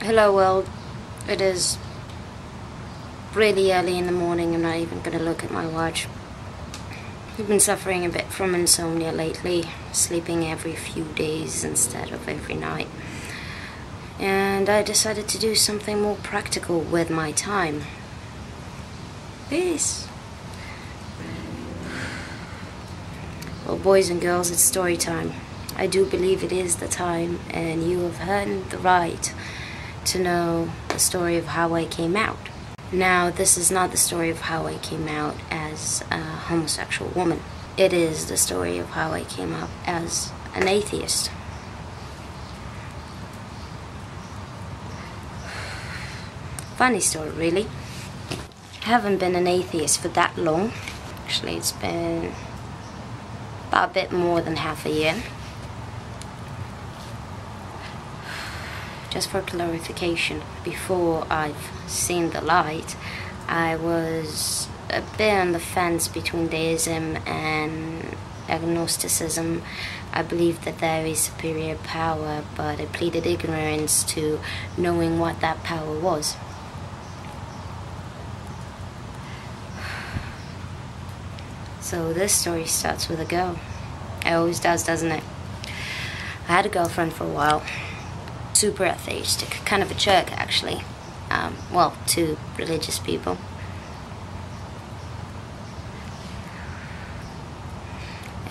Hello world, it is really early in the morning. I'm not even gonna look at my watch. I've been suffering a bit from insomnia lately, sleeping every few days instead of every night. And I decided to do something more practical with my time. Peace. Well, boys and girls, it's story time. I do believe it is the time, and you have earned the right to know the story of how I came out. Now, this is not the story of how I came out as a homosexual woman. It is the story of how I came out as an atheist. Funny story, really. I haven't been an atheist for that long. Actually, it's been about a bit more than half a year. Just for clarification, before I've seen the light, I was a bit on the fence between deism and agnosticism. I believed that there is superior power, but I pleaded ignorance to knowing what that power was. So this story starts with a girl. It always does, doesn't it? I had a girlfriend for a while. Super atheistic, kind of a jerk actually. Well, to religious people.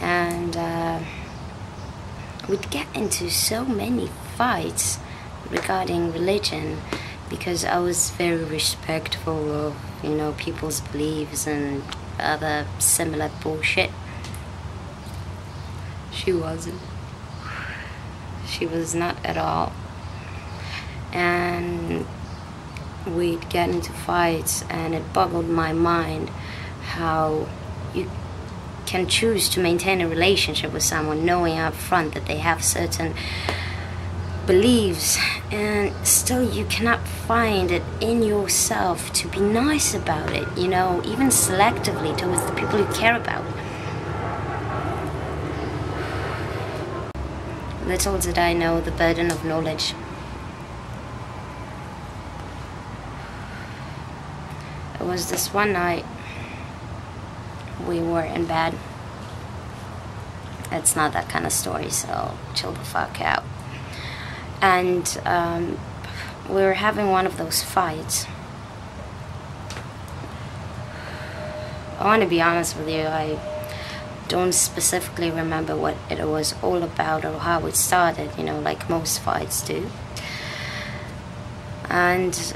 And we'd get into so many fights regarding religion because I was very respectful of, people's beliefs and other similar bullshit. She wasn't. She was not at all. And we'd get into fights, and it boggled my mind how you can choose to maintain a relationship with someone knowing up front that they have certain beliefs, and still you cannot find it in yourself to be nice about it, even selectively towards the people you care about. Little did I know the burden of knowledge. It was this one night we were in bed. It's not that kind of story, so chill the fuck out. And we were having one of those fights. I want to be honest with you, I don't specifically remember what it was all about or how it started, like most fights do. And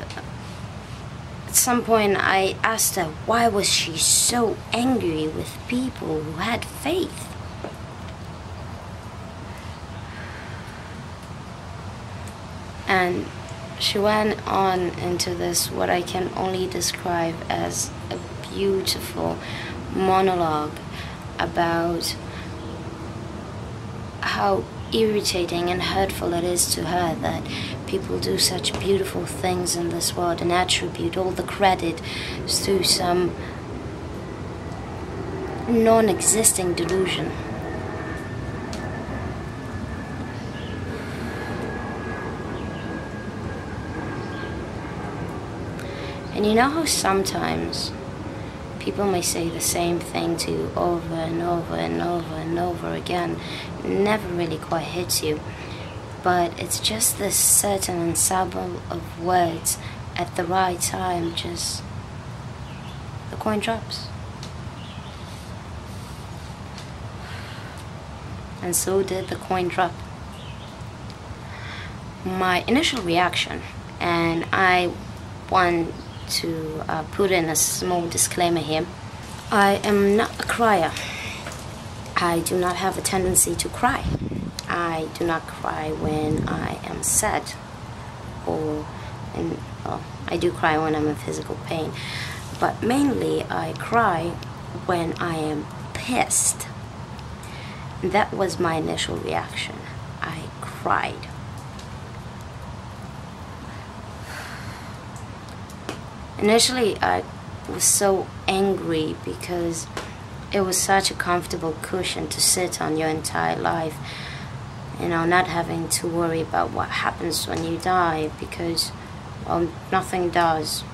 at some point I asked her why was she so angry with people who had faith. And she went on into this, what I can only describe as a beautiful monologue about how irritating and hurtful it is to her that people do such beautiful things in this world and attribute all the credit to some non-existing delusion. And you know how sometimes people may say the same thing to you over and over and over and over again. It never really quite hits you. But it's just this certain ensemble of words at the right time, just the coin drops. And so did the coin drop. My initial reaction, and I want to put in a small disclaimer here. I am not a crier. I do not have a tendency to cry. I do not cry when I am sad, I do cry when I'm in physical pain, but mainly I cry when I am pissed. That was my initial reaction. I cried. Initially, I was so angry because it was such a comfortable cushion to sit on your entire life. You know, not having to worry about what happens when you die, because, well, nothing does.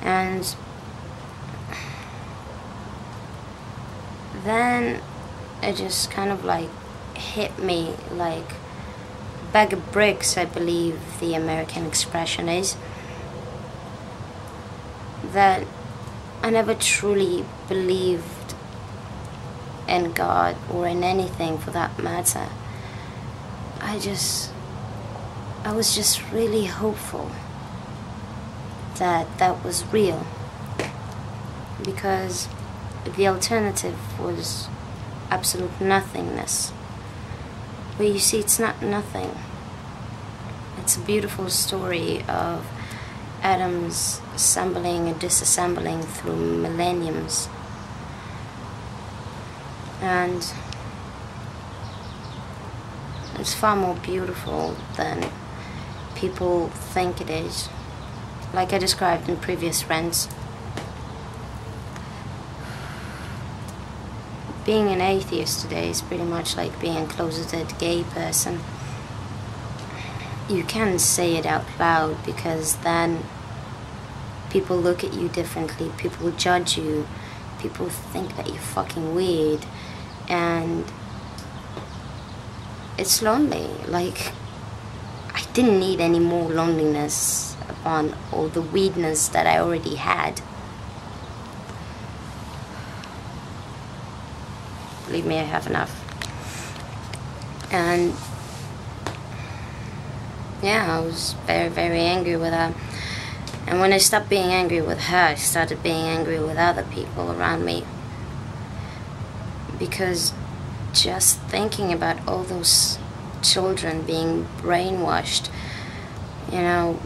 And then it just kind of like hit me like a bag of bricks, I believe the American expression is, that I never truly believed in God or in anything for that matter. I was just really hopeful that that was real, because the alternative was absolute nothingness. But you see, it's not nothing. It's a beautiful story of atoms assembling and disassembling through millenniums. And it's far more beautiful than people think it is. Like I described in previous rants, being an atheist today is pretty much like being a closeted gay person. You can't say it out loud, because then people look at you differently, people judge you, people think that you're fucking weird, and it's lonely. Like, I didn't need any more loneliness upon all the weirdness that I already had. Believe me, I have enough. And yeah, I was very, very angry with her. And when I stopped being angry with her, I started being angry with other people around me. Because just thinking about all those children being brainwashed, you know,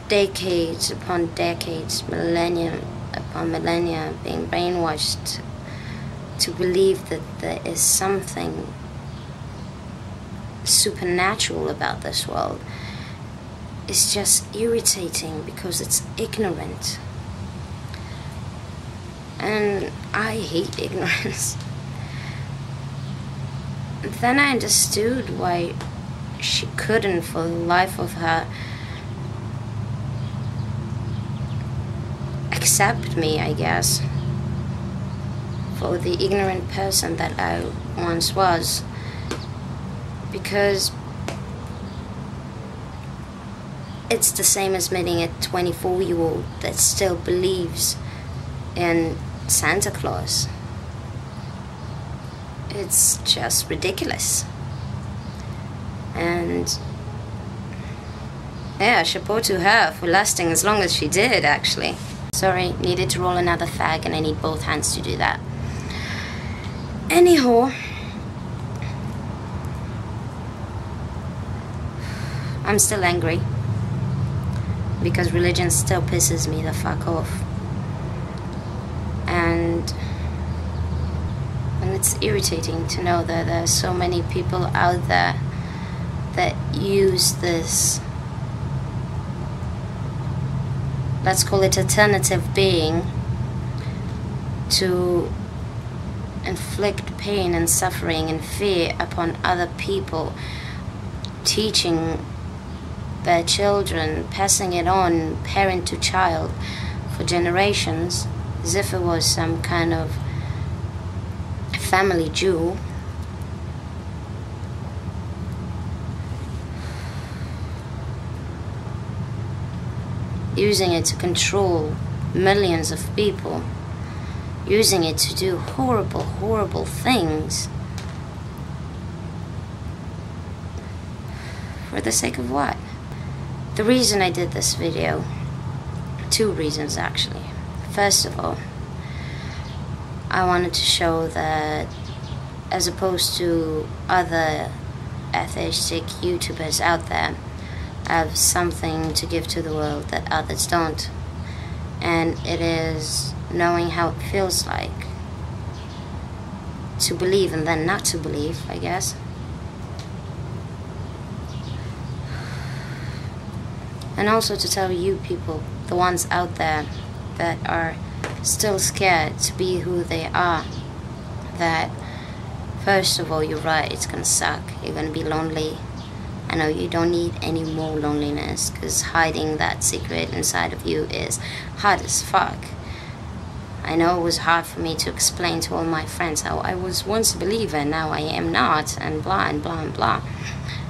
decades upon decades, millennia upon millennia, being brainwashed to believe that there is something supernatural about this world, is just irritating, because it's ignorant. And I hate ignorance. Then I understood why she couldn't, for the life of her, accept me, I guess, for the ignorant person that I once was. Because it's the same as meeting a 24-year-old that still believes in Santa Claus. It's just ridiculous. And yeah, chapeau to her for lasting as long as she did, actually. Sorry, needed to roll another fag, and I need both hands to do that. Anyhow, I'm still angry, because religion still pisses me the fuck off. And it's irritating to know that there are so many people out there that use this, let's call it alternative being, to inflict pain and suffering and fear upon other people, teaching their children, passing it on parent to child for generations, as if it was some kind of family jewel. Using it to control millions of people, using it to do horrible, horrible things. For the sake of what? The reason I did this video, two reasons actually. First of all, I wanted to show that, as opposed to other atheistic YouTubers out there, I have something to give to the world that others don't. And it is knowing how it feels like to believe and then not to believe, I guess. And also to tell you people, the ones out there that are still scared to be who they are, that First of all, you're right, it's gonna suck. You're gonna be lonely. I know you don't need any more loneliness, because hiding that secret inside of you is hard as fuck. I know it was hard for me to explain to all my friends how I was once a believer, now I am not, and blah and blah and blah.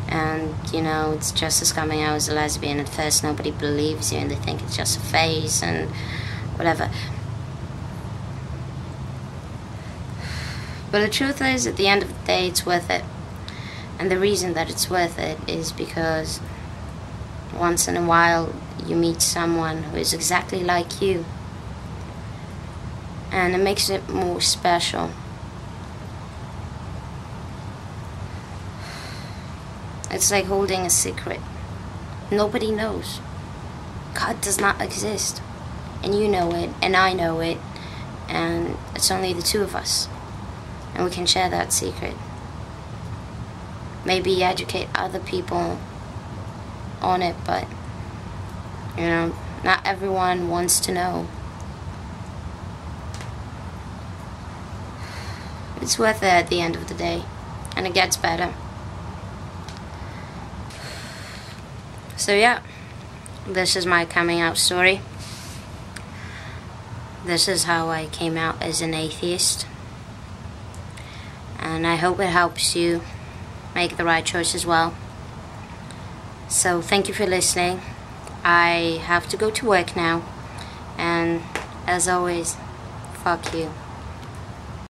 And you know, it's just as coming out as a lesbian. At first nobody believes you and they think it's just a phase and whatever. But the truth is, at the end of the day, it's worth it. And the reason that it's worth it is because once in a while you meet someone who is exactly like you, and it makes it more special. It's like holding a secret. Nobody knows. God does not exist. And you know it, and I know it, and it's only the two of us. And we can share that secret. Maybe educate other people on it, but you know, not everyone wants to know. It's worth it at the end of the day, and it gets better. So yeah, this is my coming out story. This is how I came out as an atheist, and I hope it helps you make the right choice as well. So thank you for listening. I have to go to work now, and as always, fuck you.